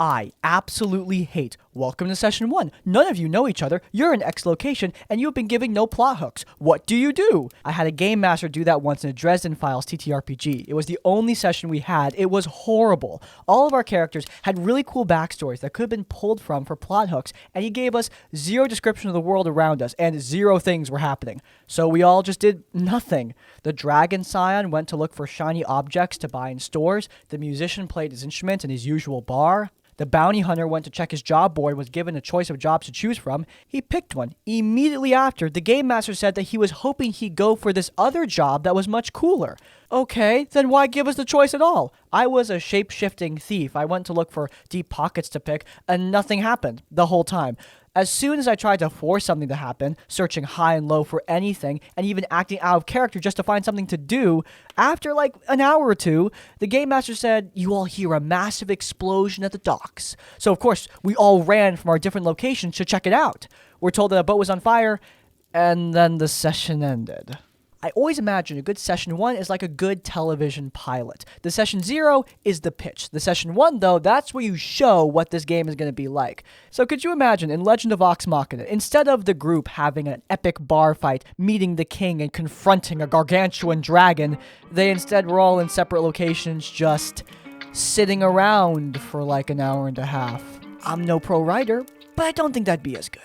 I absolutely hate. Welcome to session 1. None of you know each other. You're in X location, and you've been giving no plot hooks. What do you do? I had a game master do that once in a Dresden Files TTRPG. It was the only session we had. It was horrible. All of our characters had really cool backstories that could have been pulled from for plot hooks, and he gave us zero description of the world around us, and zero things were happening. So we all just did nothing. The dragon scion went to look for shiny objects to buy in stores. The musician played his instrument in his usual bar. The bounty hunter went to check his job board and was given a choice of jobs to choose from. He picked one. Immediately after, the game master said that he was hoping he'd go for this other job that was much cooler. Okay, then why give us the choice at all? I was a shape-shifting thief. I went to look for deep pockets to pick, and nothing happened the whole time. As soon as I tried to force something to happen, searching high and low for anything, and even acting out of character just to find something to do, after like an hour or two, the game master said, "You all hear a massive explosion at the docks." So of course, we all ran from our different locations to check it out. We're told that a boat was on fire, and then the session ended. I always imagine a good session 1 is like a good television pilot. The session 0 is the pitch. The session 1, though, that's where you show what this game is going to be like. So could you imagine in Legend of Vox Machina, instead of the group having an epic bar fight, meeting the king and confronting a gargantuan dragon, they instead were all in separate locations just sitting around for like an hour and a half. I'm no pro writer, but I don't think that'd be as good.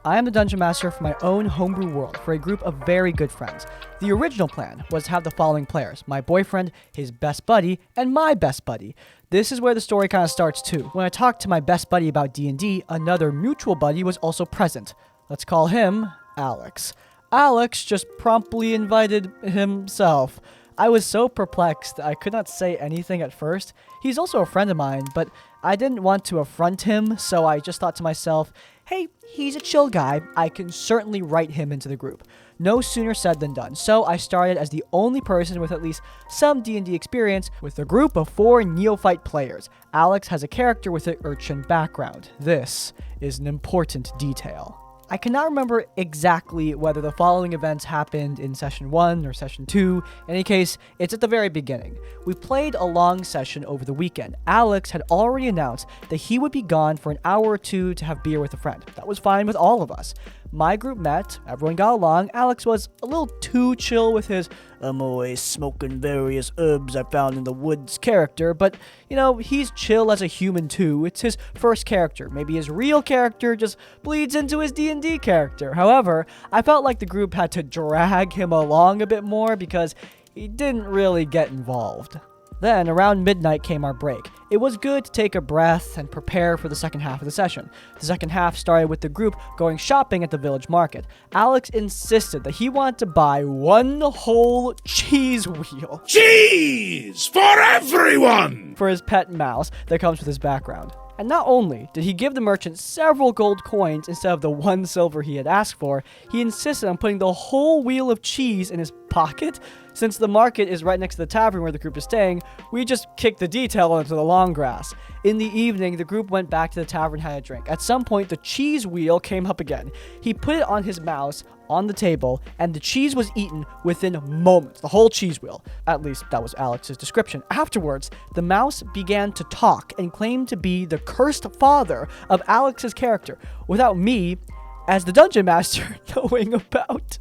I am the Dungeon Master for my own homebrew world for a group of very good friends. The original plan was to have the following players: my boyfriend, his best buddy, and my best buddy. This is where the story kind of starts too. When I talked to my best buddy about D&D, another mutual buddy was also present. Let's call him Alex. Alex just promptly invited himself. I was so perplexed that I could not say anything at first. He's also a friend of mine, but I didn't want to affront him, so I just thought to myself, hey, he's a chill guy. I can certainly write him into the group. No sooner said than done, so I started as the only person with at least some D&D experience with a group of 4 neophyte players. Alex has a character with an urchin background. This is an important detail. I cannot remember exactly whether the following events happened in session 1 or session 2. In any case, it's at the very beginning. We played a long session over the weekend. Alex had already announced that he would be gone for an hour or two to have beer with a friend. That was fine with all of us. My group met, everyone got along. Alex was a little too chill with his "I'm always smoking various herbs I found in the woods" character, but, you know, he's chill as a human too. It's his first character. Maybe his real character just bleeds into his D&D character. However, I felt like the group had to drag him along a bit more because he didn't really get involved. Then, around midnight came our break. It was good to take a breath and prepare for the second half of the session. The second half started with the group going shopping at the village market. Alex insisted that he wanted to buy one whole cheese wheel. Cheese for everyone! For his pet mouse that comes with his background. And not only did he give the merchant several gold coins instead of the 1 silver he had asked for, he insisted on putting the whole wheel of cheese in his pocket. Since the market is right next to the tavern where the group is staying, we just kicked the detail into the long grass. In the evening, the group went back to the tavern and had a drink. At some point, the cheese wheel came up again. He put it on his mouse on the table, and the cheese was eaten within moments. The whole cheese wheel. At least, that was Alex's description. Afterwards, the mouse began to talk and claimed to be the cursed father of Alex's character, without me, as the dungeon master, knowing about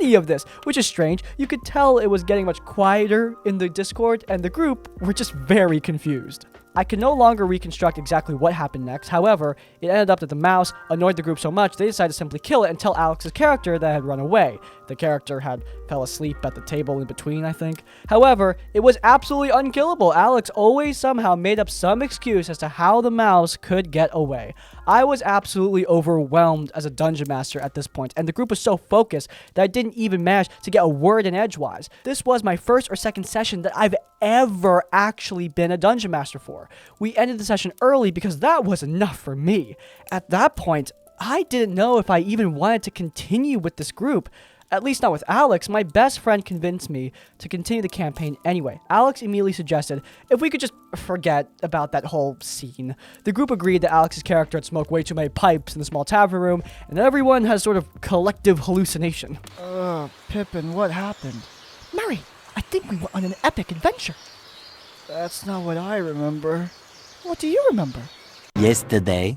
any of this, which is strange. You could tell it was getting much quieter in the Discord, and the group were just very confused. I can no longer reconstruct exactly what happened next. However, it ended up that the mouse annoyed the group so much they decided to simply kill it and tell Alex's character that had run away. The character had fell asleep at the table in between, I think. However, it was absolutely unkillable. Alex always somehow made up some excuse as to how the mouse could get away. I was absolutely overwhelmed as a dungeon master at this point, and the group was so focused that I didn't even manage to get a word in edgewise. This was my first or second session that I've ever actually been a dungeon master for. We ended the session early because that was enough for me. At that point, I didn't know if I even wanted to continue with this group. At least not with Alex. My best friend convinced me to continue the campaign anyway. Alex immediately suggested if we could just forget about that whole scene. The group agreed that Alex's character had smoked way too many pipes in the small tavern room, and everyone has sort of collective hallucination. Pippin, what happened? Murray, I think we went on an epic adventure. That's not what I remember. What do you remember? Yesterday.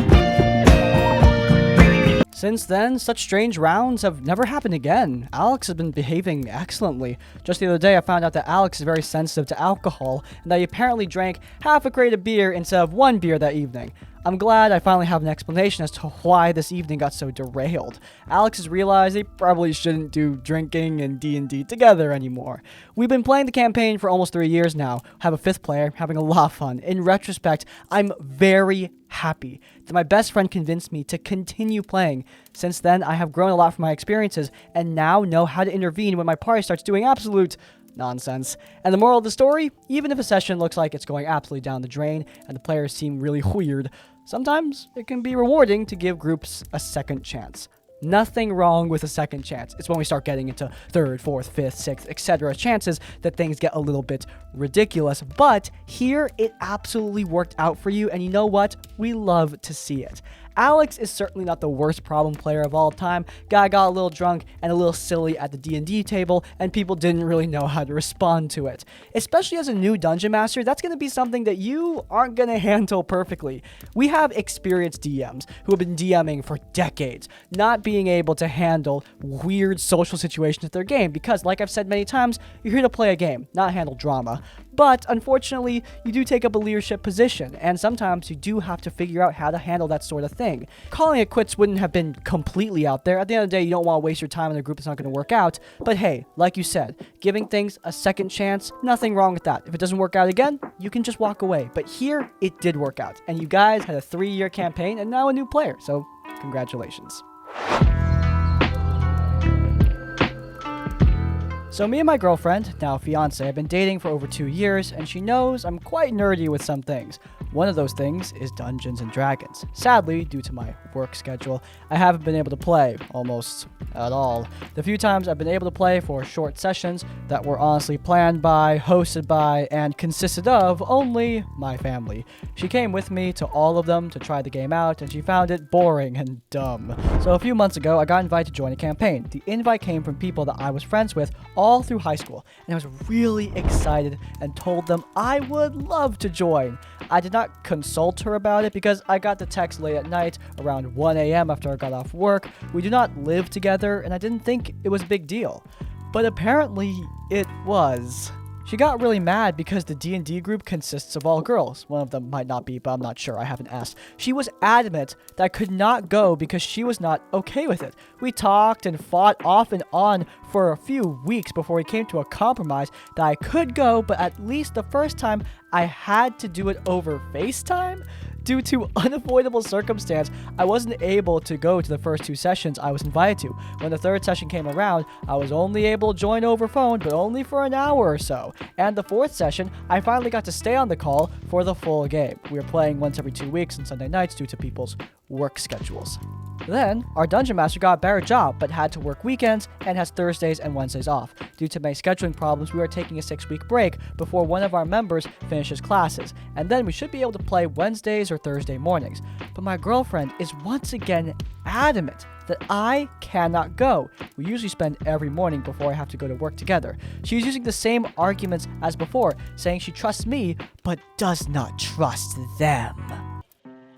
Since then, such strange rounds have never happened again. Alex has been behaving excellently. Just the other day, I found out that Alex is very sensitive to alcohol, and that he apparently drank half a crate of beer instead of one beer that evening. I'm glad I finally have an explanation as to why this evening got so derailed. Alex has realized they probably shouldn't do drinking and D&D together anymore. We've been playing the campaign for almost 3 years now, have a 5th player, having a lot of fun. In retrospect, I'm very happy that my best friend convinced me to continue playing. Since then, I have grown a lot from my experiences, and now know how to intervene when my party starts doing absolute nonsense. And the moral of the story, even if a session looks like it's going absolutely down the drain and the players seem really weird, sometimes it can be rewarding to give groups a second chance. Nothing wrong with a second chance. It's when we start getting into 3rd, 4th, 5th, 6th, etc. chances that things get a little bit ridiculous. But here, it absolutely worked out for you, and you know what? We love to see it. Alex is certainly not the worst problem player of all time. Guy got a little drunk and a little silly at the D&D table, and people didn't really know how to respond to it. Especially as a new Dungeon Master, that's going to be something that you aren't going to handle perfectly. We have experienced DMs who have been DMing for decades, not being able to handle weird social situations at their game, because, like I've said many times, you're here to play a game, not handle drama. But unfortunately, you do take up a leadership position, and sometimes you do have to figure out how to handle that sort of thing. Calling it quits wouldn't have been completely out there. At the end of the day, you don't want to waste your time in a group that's not going to work out. But hey, like you said, giving things a second chance, nothing wrong with that. If it doesn't work out again, you can just walk away. But here, it did work out, and you guys had a 3-year campaign and now a new player, so congratulations. So me and my girlfriend, now fiance, have been dating for over 2 years, and she knows I'm quite nerdy with some things. One of those things is Dungeons and Dragons. Sadly, due to my work schedule, I haven't been able to play almost at all. The few times I've been able to play for short sessions that were honestly planned by, hosted by, and consisted of only my family. She came with me to all of them to try the game out, and she found it boring and dumb. So a few months ago, I got invited to join a campaign. The invite came from people that I was friends with all through high school, and I was really excited and told them I would love to join. I did not consult her about it because I got the text late at night around 1 a.m. after I got off work. We do not live together, and I didn't think it was a big deal. But apparently, it was. She got really mad because the D&D group consists of all girls. One of them might not be, but I'm not sure. I haven't asked. She was adamant that I could not go because she was not okay with it. We talked and fought off and on for a few weeks before we came to a compromise that I could go, but at least the first time I had to do it over FaceTime. Due to unavoidable circumstance, I wasn't able to go to the first 2 sessions I was invited to. When the 3rd session came around, I was only able to join over phone, but only for an hour or so. And the 4th session, I finally got to stay on the call for the full game. We were playing once every 2 weeks on Sunday nights due to people's work schedules. Then, our Dungeon Master got a better job, but had to work weekends and has Thursdays and Wednesdays off. Due to many scheduling problems, we are taking a 6-week break before one of our members finishes classes, and then we should be able to play Wednesdays or Thursday mornings. But my girlfriend is once again adamant that I cannot go. We usually spend every morning before I have to go to work together. She's using the same arguments as before, saying she trusts me, but does not trust them.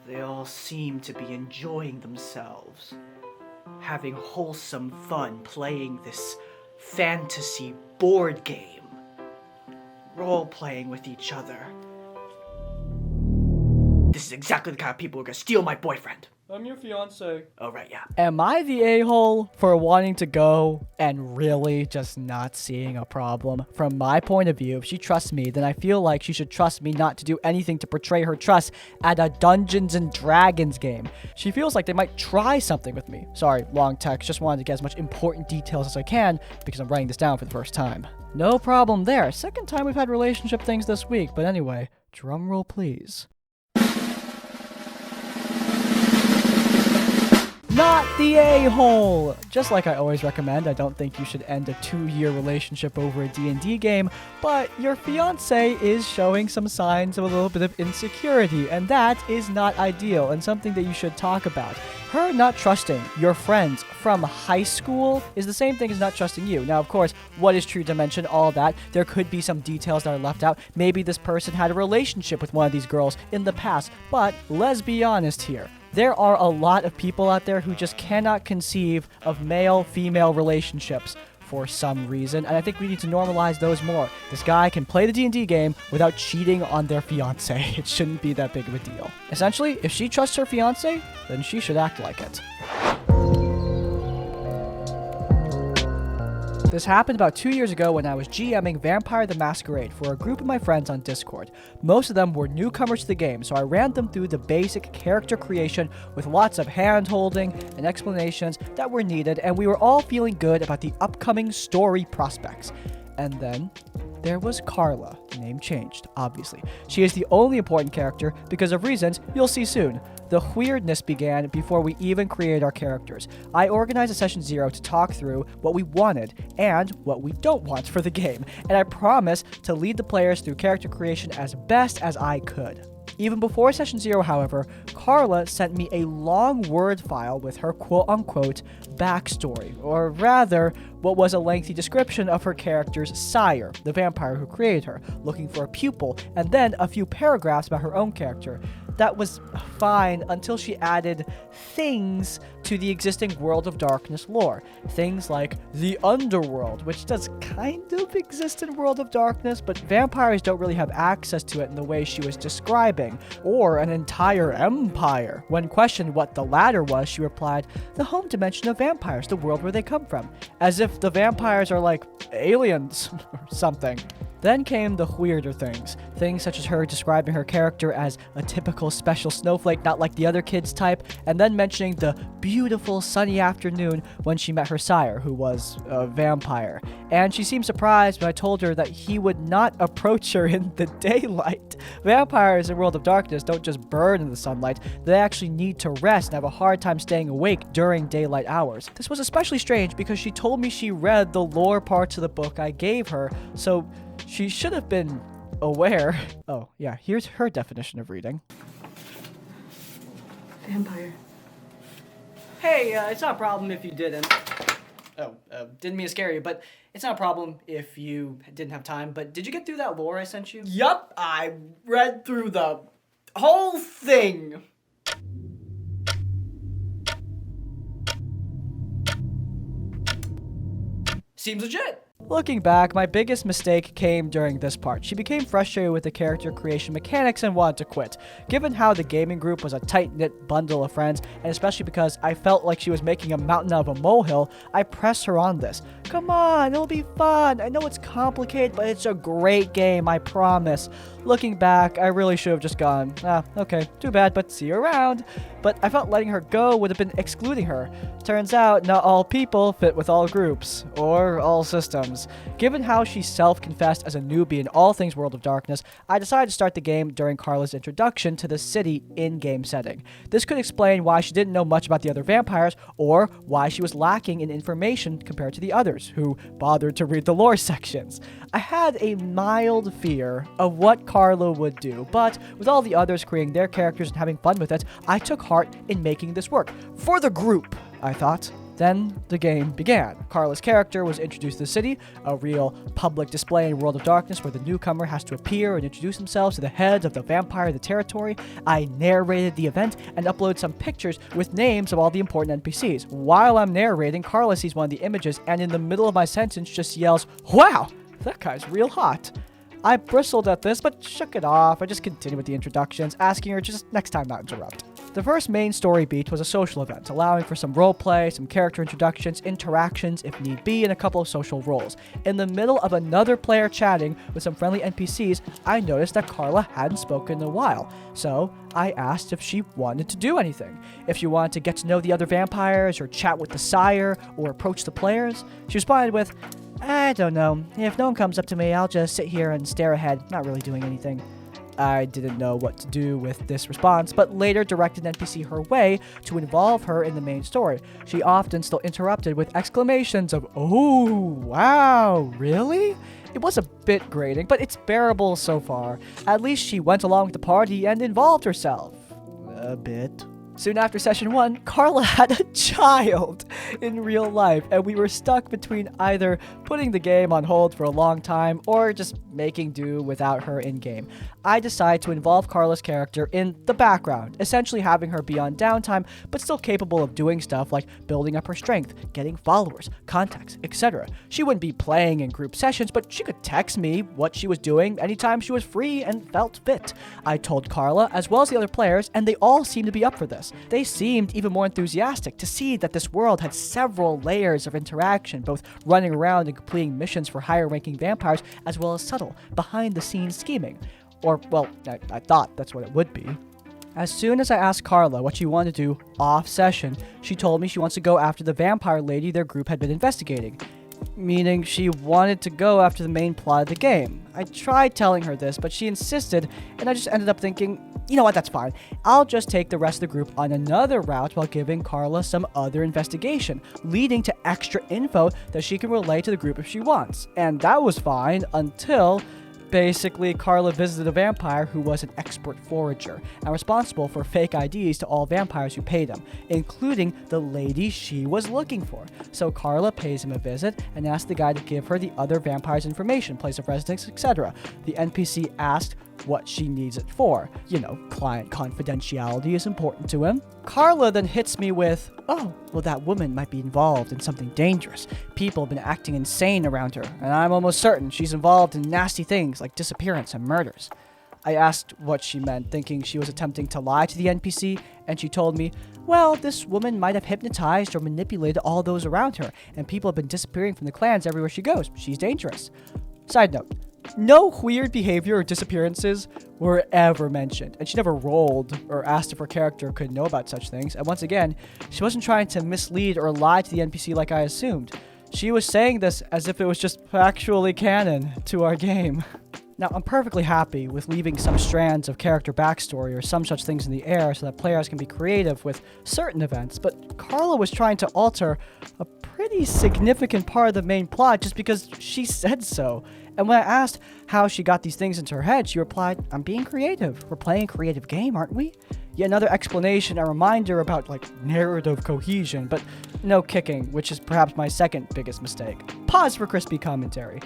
They all seem to be enjoying themselves, having wholesome fun playing this fantasy board game, role-playing with each other. This is exactly the kind of people who are gonna steal my boyfriend. I'm your fiance. Oh, right, yeah. Am I the a-hole for wanting to go and really just not seeing a problem? From my point of view, if she trusts me, then I feel like she should trust me not to do anything to betray her trust at a Dungeons and Dragons game. She feels like they might try something with me. Sorry, long text. Just wanted to get as much important details as I can because I'm writing this down for the first time. No problem there. Second time we've had relationship things this week. But anyway, drum roll please. not the a-hole. Just like I always recommend, I don't think you should end a 2-year relationship over a D&D game, but your fiance is showing some signs of a little bit of insecurity, and that is not ideal and something that you should talk about. Her not trusting your friends from high school is the same thing as not trusting you. Now, of course, what is true dimension, all that, there could be some details that are left out. Maybe this person had a relationship with one of these girls in the past, but let's be honest here. There are a lot of people out there who just cannot conceive of male-female relationships for some reason, and I think we need to normalize those more. This guy can play the D&D game without cheating on their fiance. It shouldn't be that big of a deal. Essentially, if she trusts her fiance, then she should act like it. This happened about 2 years ago when I was GMing Vampire the Masquerade for a group of my friends on Discord. Most of them were newcomers to the game, so I ran them through the basic character creation with lots of hand-holding and explanations that were needed, and we were all feeling good about the upcoming story prospects. And then there was Carla. Name changed, obviously. She is the only important character because of reasons you'll see soon. The weirdness began before we even created our characters. I organized a session 0 to talk through what we wanted and what we don't want for the game, and I promised to lead the players through character creation as best as I could. Even before session 0, however, Carla sent me a long word file with her quote-unquote backstory, or rather, what was a lengthy description of her character's sire, the vampire who created her, looking for a pupil, and then a few paragraphs about her own character. That was fine until she added things to the existing World of Darkness lore. Things like the Underworld, which does kind of exist in World of Darkness, but vampires don't really have access to it in the way she was describing, or an entire empire. When questioned what the latter was, she replied, "The home dimension of vampires, the world where they come from," as if the vampires are like aliens or something. Then came the weirder things such as her describing her character as a typical special snowflake, not like the other kids type, and then mentioning the beautiful sunny afternoon when she met her sire, who was a vampire. And she seemed surprised when I told her that he would not approach her in the daylight. Vampires in World of Darkness don't just burn in the sunlight, they actually need to rest and have a hard time staying awake during daylight hours. This was especially strange because she told me she read the lore parts of the book I gave her, so she should have been aware. Oh, yeah, here's her definition of reading. Vampire. Hey, it's not a problem if you didn't. Didn't mean to scare you, but it's not a problem if you didn't have time. But did you get through that lore I sent you? Yup, I read through the whole thing. Seems legit. Looking back, my biggest mistake came during this part. She became frustrated with the character creation mechanics and wanted to quit. Given how the gaming group was a tight-knit bundle of friends, and especially because I felt like she was making a mountain out of a molehill, I pressed her on this. Come on, it'll be fun. I know it's complicated, but it's a great game, I promise. Looking back, I really should have just gone, okay, too bad, but see you around. But I felt letting her go would have been excluding her. Turns out, not all people fit with all groups, or all systems. Given how she self-confessed as a newbie in all things World of Darkness, I decided to start the game during Carla's introduction to the city in-game setting. This could explain why she didn't know much about the other vampires, or why she was lacking in information compared to the others, who bothered to read the lore sections. I had a mild fear of what Carla would do, but with all the others creating their characters and having fun with it, I took heart in making this work. For the group, I thought. Then the game began. Carla's character was introduced to the city, a real public display in World of Darkness where the newcomer has to appear and introduce themselves to the heads of the vampire of the territory. I narrated the event and uploaded some pictures with names of all the important NPCs. While I'm narrating, Carla sees one of the images and in the middle of my sentence just yells, "Wow, that guy's real hot." I bristled at this, but shook it off. I just continued with the introductions, asking her just next time not interrupt. The first main story beat was a social event, allowing for some roleplay, some character introductions, interactions if need be, and a couple of social roles. In the middle of another player chatting with some friendly NPCs, I noticed that Carla hadn't spoken in a while, so I asked if she wanted to do anything. If she wanted to get to know the other vampires, or chat with the sire, or approach the players. She responded with, "I don't know. If no one comes up to me, I'll just sit here and stare ahead, not really doing anything." I didn't know what to do with this response, but later directed an NPC her way to involve her in the main story. She often still interrupted with exclamations of, "Oh, wow, really?" It was a bit grating, but it's bearable so far. At least she went along with the party and involved herself. A bit. Soon after session 1, Carla had a child in real life, and we were stuck between either putting the game on hold for a long time or just making do without her in-game. I decided to involve Carla's character in the background, essentially having her be on downtime, but still capable of doing stuff like building up her strength, getting followers, contacts, etc. She wouldn't be playing in group sessions, but she could text me what she was doing anytime she was free and felt fit. I told Carla, as well as the other players, and they all seemed to be up for this. They seemed even more enthusiastic to see that this world had several layers of interaction, both running around and completing missions for higher-ranking vampires, as well as subtle, behind-the-scenes scheming. Or, well, I thought that's what it would be. As soon as I asked Carla what she wanted to do off-session, she told me she wants to go after the vampire lady their group had been investigating. Meaning she wanted to go after the main plot of the game. I tried telling her this, but she insisted, and I just ended up thinking, you know what, that's fine. I'll just take the rest of the group on another route while giving Carla some other investigation, leading to extra info that she can relay to the group if she wants. And that was fine until... basically, Carla visited a vampire who was an expert forager and responsible for fake IDs to all vampires who paid him, including the lady she was looking for. So Carla pays him a visit and asks the guy to give her the other vampire's information, place of residence, etc. The NPC asked what she needs it for. You know, client confidentiality is important to him. Carla then hits me with, "Oh, well, that woman might be involved in something dangerous. People have been acting insane around her, and I'm almost certain she's involved in nasty things like disappearance and murders." I asked what she meant, thinking she was attempting to lie to the NPC, and she told me, well, this woman might have hypnotized or manipulated all those around her, and people have been disappearing from the clans everywhere she goes. She's dangerous. Side note. No weird behavior or disappearances were ever mentioned, and she never rolled or asked if her character could know about such things, and once again, she wasn't trying to mislead or lie to the NPC like I assumed. She was saying this as if it was just factually canon to our game. Now, I'm perfectly happy with leaving some strands of character backstory or some such things in the air so that players can be creative with certain events, but Carla was trying to alter a pretty significant part of the main plot just because she said so. And when I asked how she got these things into her head, she replied, "I'm being creative. We're playing a creative game, aren't we?" Yet another explanation, a reminder about, narrative cohesion, but no kicking, which is perhaps my second biggest mistake. Pause for crispy commentary.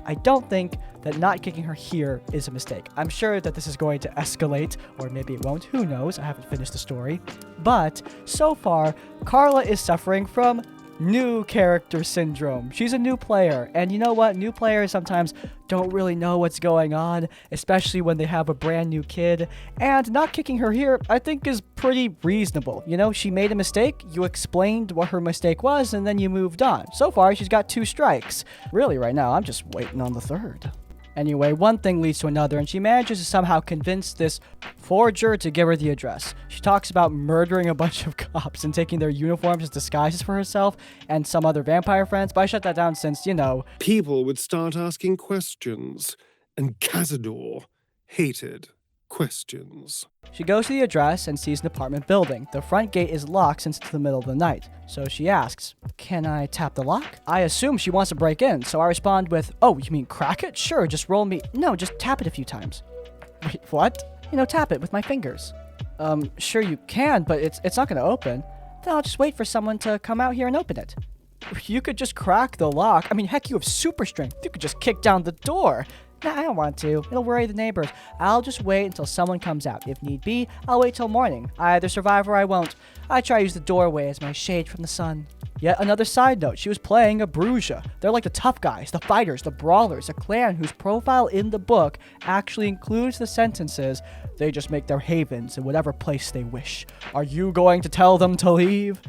I don't think that not kicking her here is a mistake. I'm sure that this is going to escalate, or maybe it won't, who knows, I haven't finished the story. But, so far, Carla is suffering from new character syndrome. She's a new player, and you know what? New players sometimes don't really know what's going on, especially when they have a brand new kid, and not kicking her here, I think, is pretty reasonable. You know, she made a mistake, you explained what her mistake was, and then you moved on. So far, she's got 2 strikes. Really, right now, I'm just waiting on the 3rd. Anyway, one thing leads to another, and she manages to somehow convince this forager to give her the address. She talks about murdering a bunch of cops and taking their uniforms as disguises for herself and some other vampire friends, but I shut that down since, you know... People would start asking questions, and Cazador hated questions. She goes to the address and sees an apartment building. The front gate is locked since it's the middle of the night. So she asks, "Can I tap the lock?" I assume she wants to break in, so I respond with, "Oh, you mean crack it? Sure, just roll me..." "No, just tap it a few times." "Wait, what?" "You know, tap it with my fingers." Sure you can, but it's not gonna open." "Then I'll just wait for someone to come out here and open it." "You could just crack the lock. I mean, heck, you have super strength. You could just kick down the door." "Nah, I don't want to. It'll worry the neighbors. I'll just wait until someone comes out. If need be, I'll wait till morning. I either survive or I won't. I try to use the doorway as my shade from the sun." Yet another side note, she was playing a Bruja. They're like the tough guys, the fighters, the brawlers, a clan whose profile in the book actually includes the sentences, "They just make their havens in whatever place they wish. Are you going to tell them to leave?"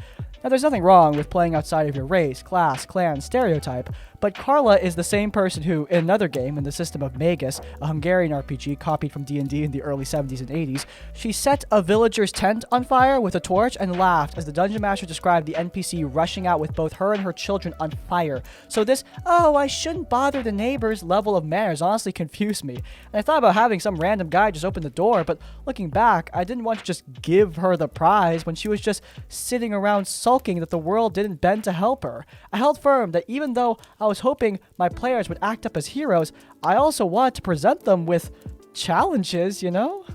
Now, there's nothing wrong with playing outside of your race, class, clan, stereotype, but Carla is the same person who, in another game in the system of Magus, a Hungarian RPG copied from D&D in the early 70s and 80s, she set a villager's tent on fire with a torch and laughed as the Dungeon Master described the NPC rushing out with both her and her children on fire. So this, oh, I shouldn't bother the neighbors level of manners honestly confused me. And I thought about having some random guy just open the door, but looking back, I didn't want to just give her the prize when she was just sitting around sulking that the world didn't bend to help her. I held firm that even though I was hoping my players would act up as heroes, I also wanted to present them with challenges, you know?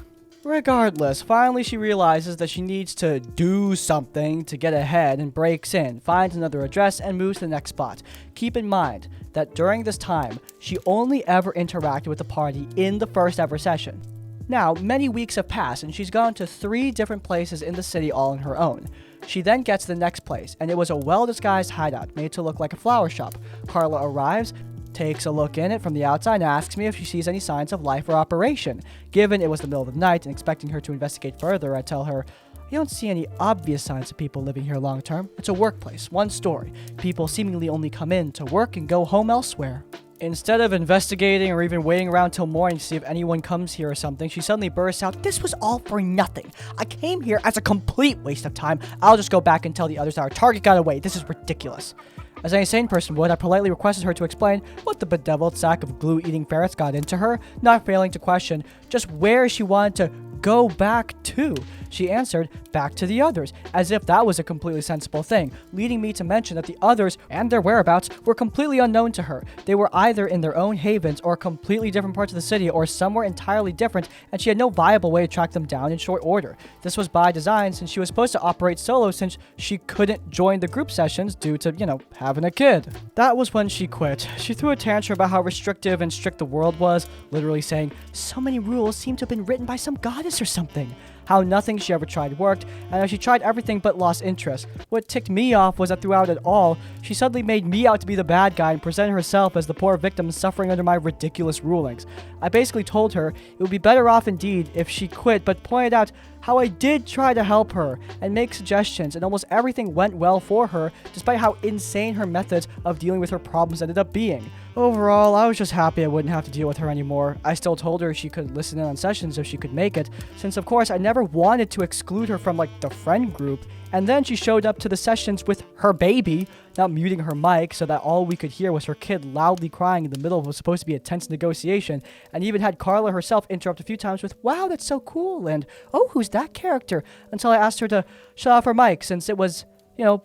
Regardless, finally she realizes that she needs to do something to get ahead and breaks in, finds another address, and moves to the next spot. Keep in mind that during this time, she only ever interacted with the party in the first ever session. Now, many weeks have passed and she's gone to 3 different places in the city all on her own. She then gets to the next place, and it was a well-disguised hideout made to look like a flower shop. Carla arrives, takes a look in it from the outside, and asks me if she sees any signs of life or operation. Given it was the middle of the night and expecting her to investigate further, I tell her, I don't see any obvious signs of people living here long term. It's a workplace, one story. People seemingly only come in to work and go home elsewhere. Instead of investigating or even waiting around till morning to see if anyone comes here or something, she suddenly bursts out, "This was all for nothing. I came here as a complete waste of time. I'll just go back and tell the others that our target got away. This is ridiculous." As any sane person would, I politely requested her to explain what the bedeviled sack of glue-eating ferrets got into her, not failing to question just where she wanted to go back to. She answered, back to the others, as if that was a completely sensible thing, leading me to mention that the others and their whereabouts were completely unknown to her. They were either in their own havens or completely different parts of the city or somewhere entirely different, and she had no viable way to track them down in short order. This was by design since she was supposed to operate solo since she couldn't join the group sessions due to, having a kid. That was when she quit. She threw a tantrum about how restrictive and strict the world was, literally saying, "So many rules seem to have been written by some goddess or something." How nothing she ever tried worked, and how she tried everything but lost interest. What ticked me off was that throughout it all, she suddenly made me out to be the bad guy and presented herself as the poor victim suffering under my ridiculous rulings. I basically told her it would be better off indeed if she quit, but pointed out how I did try to help her and make suggestions, and almost everything went well for her, despite how insane her methods of dealing with her problems ended up being. Overall, I was just happy I wouldn't have to deal with her anymore. I still told her she could listen in on sessions if she could make it, since of course I never wanted to exclude her from the friend group, and then she showed up to the sessions with her baby, not muting her mic so that all we could hear was her kid loudly crying in the middle of what was supposed to be a tense negotiation, and even had Carla herself interrupt a few times with, "Wow, that's so cool," and "Oh, who's that character?" until I asked her to shut off her mic since it was,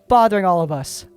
bothering all of us.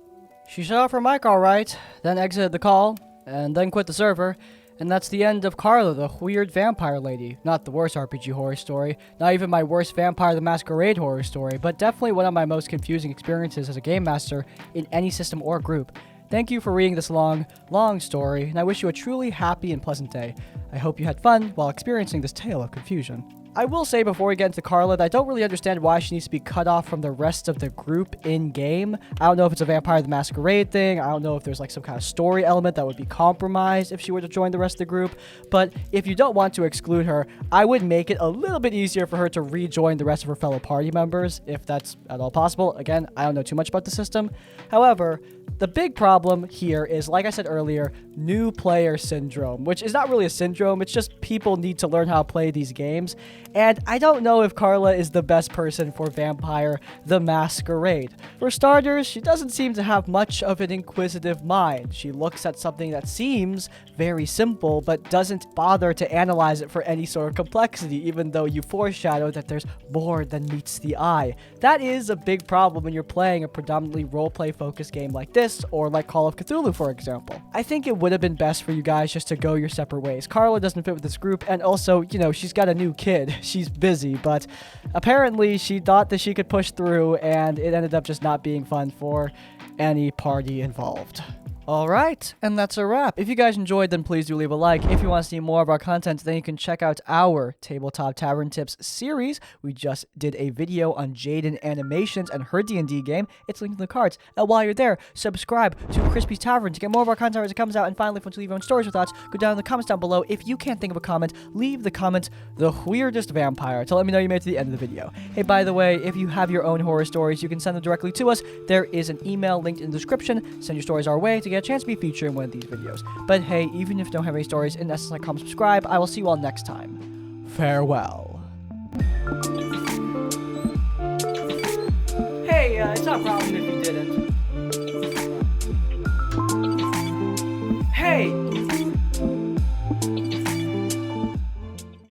She shut off her mic alright, then exited the call, and then quit the server. And that's the end of Carla, the weird vampire lady. Not the worst RPG horror story, not even my worst Vampire the Masquerade horror story, but definitely one of my most confusing experiences as a game master in any system or group. Thank you for reading this long story, and I wish you a truly happy and pleasant day. I hope you had fun while experiencing this tale of confusion. I will say before we get into Carla that I don't really understand why she needs to be cut off from the rest of the group in-game. I don't know if it's a Vampire the Masquerade thing. I don't know if there's some kind of story element that would be compromised if she were to join the rest of the group. But if you don't want to exclude her, I would make it a little bit easier for her to rejoin the rest of her fellow party members, if that's at all possible. Again, I don't know too much about the system. However, the big problem here is, like I said earlier, new player syndrome, which is not really a syndrome, it's just people need to learn how to play these games. And I don't know if Carla is the best person for Vampire the Masquerade. For starters, she doesn't seem to have much of an inquisitive mind. She looks at something that seems very simple, but doesn't bother to analyze it for any sort of complexity, even though you foreshadow that there's more than meets the eye. That is a big problem when you're playing a predominantly roleplay focused game like this, or like Call of Cthulhu, for example. I think it would have been best for you guys just to go your separate ways. Carla doesn't fit with this group, and also, she's got a new kid. She's busy, but apparently she thought that she could push through, and it ended up just not being fun for any party involved. All right, and that's a wrap. If you guys enjoyed, then please do leave a like. If you want to see more of our content, then you can check out our Tabletop Tavern Tips series. We just did a video on Jaden Animations and her D&D game. It's linked in the cards. And while you're there, subscribe to Crispy's Tavern to get more of our content as it comes out. And finally, if you want to leave your own stories or thoughts, go down in the comments down below. If you can't think of a comment, leave the comment, the weirdest vampire, to let me know you made it to the end of the video. Hey, by the way, if you have your own horror stories, you can send them directly to us. There is an email linked in the description. Send your stories our way to get a chance to be featured in one of these videos. But hey, even if you don't have any stories, in essence, like, comment, subscribe. I will see you all next time. Farewell. Hey, it's not a problem if you didn't.